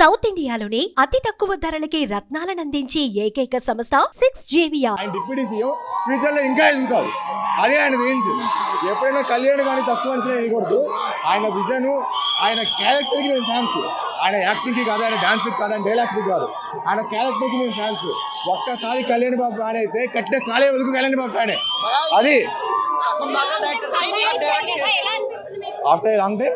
South ఇండియాలోని అతి తక్కువ ధరలకి రత్నాలను అందించే ఏకైక సంస్థ 6JVR. ఆయన డిప్యూటీ సీఎం ఫ్యూచర్ లో ఇంకా ఎదుగుతారు. అదే ఆయన రేంజ్. ఎప్పుడైనా కళ్యాణ్ కానీ తక్కువ అంచనా వేయకూడదు. ఆయన విజన్, ఆయన క్యారెక్టర్ కి మేము ఫ్యాన్స్. ఆయన యాక్టింగ్ కి కాదు, ఆయన డాన్స్ కి కాదు, ఆయన డైలాగ్స్ కి కాదు, ఆయన క్యారెక్టర్ కి మేము ఫ్యాన్స్. ఒక్కసారి కళ్యాణ్ బాబు ఫ్యాన్ అయితే కట్టిన కాలే వదుకు కళ్యాణ్ బాబు ఫ్యానే. అది after long time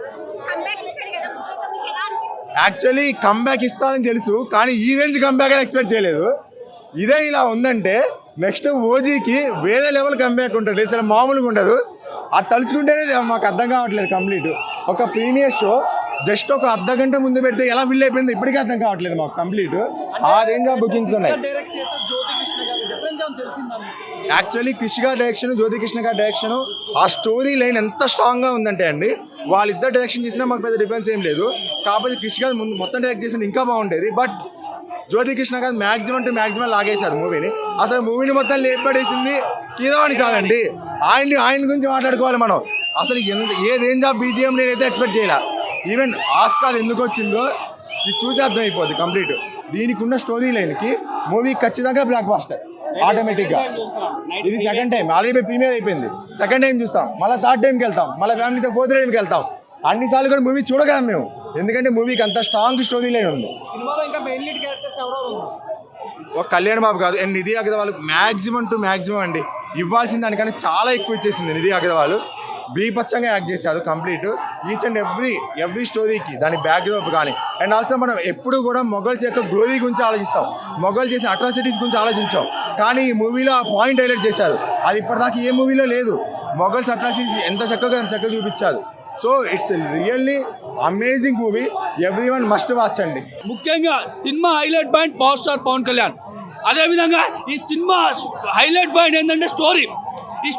actually comeback ఇస్తానని తెలుసు, కానీ ఈ రేంజ్ కంబ్యాక్ అని ఎక్స్పెక్ట్ చేయలేదు. ఇదే ఇలా ఉందంటే నెక్స్ట్ ఓజీకి వేరే లెవెల్ కంబ్యాక్ ఉంటుంది, అసలు మామూలుగా ఉండదు. అది తలుచుకుంటేనే మాకు అర్థం కావట్లేదు. కంప్లీట్ ఒక ప్రీమియర్ షో జస్ట్ ఒక అర్ధ గంట ముందు పెడితే ఎలా ఫిల్ అయిపోయింది ఇప్పటికీ అర్థం కావట్లేదు మాకు. కంప్లీట్ ఆ రేంజ్ బుకింగ్స్ ఉన్నాయి. యాక్చువల్లీ క్రిష్ గారి డైరెక్షన్, జ్యోతి కృష్ణ గారి డైరెక్షన్, ఆ స్టోరీ లైన్ ఎంత స్ట్రాంగ్గా ఉందంటే అండి, వాళ్ళిద్దరు డైరెక్షన్ చేసినా మాకు పెద్ద డిఫరెన్స్ ఏం లేదు. కాకపోతే క్రిష్ గారు ముందు మొత్తం డైరెక్ట్ చేసిన ఇంకా బాగుండేది. బట్ జ్యోతి కృష్ణ గారు మ్యాక్సిమం టు మ్యాక్సిమం లాగేశారు మూవీని. అసలు మూవీని మొత్తం లేపడేసింది కీరవాణి చాలండి. ఆయన గురించి మాట్లాడుకోవాలి మనం. అసలు ఏ రేంజ్ ఆఫ్ బీజిఎం నేనైతే ఎక్స్పెక్ట్ చేయలే. ఈవెన్ ఆస్కార్ ఎందుకు వచ్చిందో ఇది చూసి అర్థమైపోద్ది కంప్లీట్. దీనికి ఉన్న స్టోరీ లైన్కి మూవీ ఖచ్చితంగా బ్లాక్ బాస్టర్ ఆటోమేటిక్గా. ఇది సెకండ్ టైం, ఆల్రెడీ ప్రీమియర్ అయిపోయింది. సెకండ్ టైం చూస్తాం, మళ్ళీ థర్డ్ టైంకి వెళ్తాం, మళ్ళీ ఫ్యామిలీతో ఫోర్త్ టైంకి వెళ్తాం. అన్నిసార్లు కూడా మూవీ చూడగలం మేము, ఎందుకంటే మూవీకి అంత స్ట్రాంగ్ స్టోరీ లైన్ ఉంది. ఒక కళ్యాణ్ బాబు కాదు, and Nidhi Agarwal maximum to maximum అండి ఇవ్వాల్సిన దానికన్నా చాలా ఎక్కువ ఇచ్చేసింది నిధి అగర్వాల్. బీపచ్చంగా యాక్ట్ చేశారు కంప్లీట్. ఈచ్ అండ్ ఎవ్రీ స్టోరీకి దాని బ్యాక్డ్రాప్ కానీ. అండ్ ఆల్సో మనం ఎప్పుడు కూడా మొఘల్స్ యొక్క గ్లోరీ గురించి ఆలోచిస్తాం, మొఘల్ చేసిన అట్రాసిటీస్ గురించి ఆలోచించాం. కానీ ఈ మూవీలో ఆ పాయింట్ హైలైట్ చేశారు. అది ఇప్పటిదాకా ఏ మూవీలో లేదు. మొఘల్స్ అట్రాసిటీస్ ఎంత చక్కగా చూపించారు. So it's really amazing movie. Everyone must watch అండి. ముఖ్యంగా cinema highlight point power star Pawan Kalyan. అదేవిధంగా ఈ సినిమా హైలైట్ పాయింట్ ఏంటంటే స్టోరీ. ఈ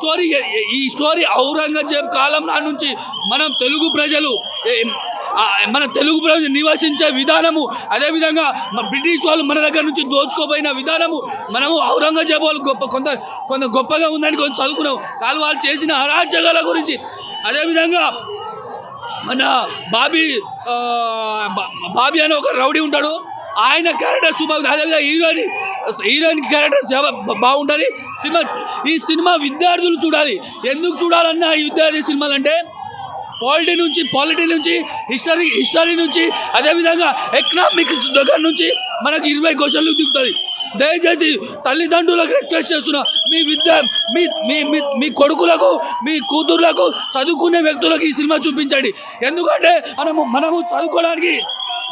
స్టోరీ ఔరంగజేబ్ కాలం నాటి నుంచి మన తెలుగు ప్రజలు నివసించే విధానము, అదేవిధంగా బ్రిటిష్ వాళ్ళు మన దగ్గర నుంచి దోచుకోపోయిన విధానము, మనము ఔరంగజేబ్ వాళ్ళు కొంత గొప్పగా ఉందని కొంచెం చదువుకున్నాం. కానీ వాళ్ళు చేసిన అరాచకాల గురించి, అదేవిధంగా మన బాబీ అని ఒక రౌడీ ఉంటాడు, ఆయన క్యారెక్టర్ సూపర్. అదేవిధంగా హీరోయిన్ క్యారెక్టర్ చాలా బాగుంటుంది. ఈ సినిమా విద్యార్థులు చూడాలి. ఎందుకు చూడాలన్నా ఈ విద్యార్థి సినిమాలు అంటే పాలిటీ నుంచి హిస్టరీ నుంచి, అదేవిధంగా ఎకనామిక్స్ దగ్గర నుంచి మనకి 20 క్వశ్చన్లు దిగుతుంది. దయచేసి తల్లిదండ్రులకు రిక్వెస్ట్ చేస్తున్నా, మీ కొడుకులకు, మీ కూతుర్లకు, చదువుకునే వ్యక్తులకు ఈ సినిమా చూపించండి. ఎందుకంటే మనము చదువుకోవడానికి,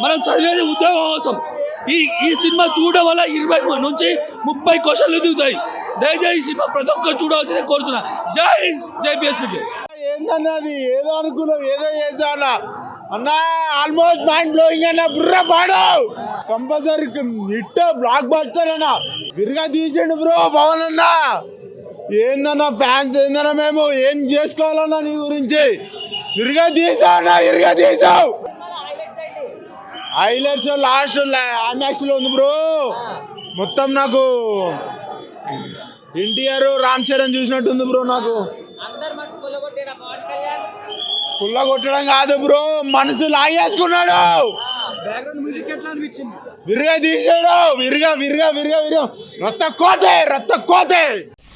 మనం చదివేది ఉద్యోగం కోసం. ఈ సినిమా చూడడం వల్ల 20 నుంచి 30 క్వశ్చన్లు దిగుతాయి. దయచేసి సినిమా ప్రతి ఒక్కరు చూడవలసిందే కోరుతున్నా. జై బిఎస్పీకి. ఏందన్నది ఏదో అనుకున్నావు, ఏదో చేసావు అన్నా. ఆల్మోస్ట్ మైండ్ బ్లోయింగ్ అన్న. బుర్ర పాడు కంపల్సరీ హిట్ బ్లాక్ బస్టర్ అన్న. విరిగా తీసిండు బ్రో పవన్ అన్న. ఏందన్నా ఫ్యాన్స్ ఏందన్నా, మేము ఏం చేసుకోవాలన్నా నీ గురించి. విరిగా తీసావు. హైలైట్స్ లాస్ట్ ఐమాక్స్ లో ఉంది బ్రో. మొత్తం నాకు ఎన్టీఆర్, రామ్ చరణ్ చూసినట్టుంది బ్రో. నాకు పుల్ల కొట్టడం కాదు బ్రో, మనసు లాగేసుకున్నాడు. విరిగా తీసాడు. విరిగా రక్త కోతే.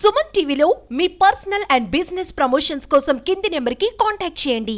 సుమన్ టీవీలో మీ పర్సనల్ అండ్ బిజినెస్ ప్రమోషన్స్ కోసం కింది నెంబర్కి కాంటాక్ట్ చేయండి.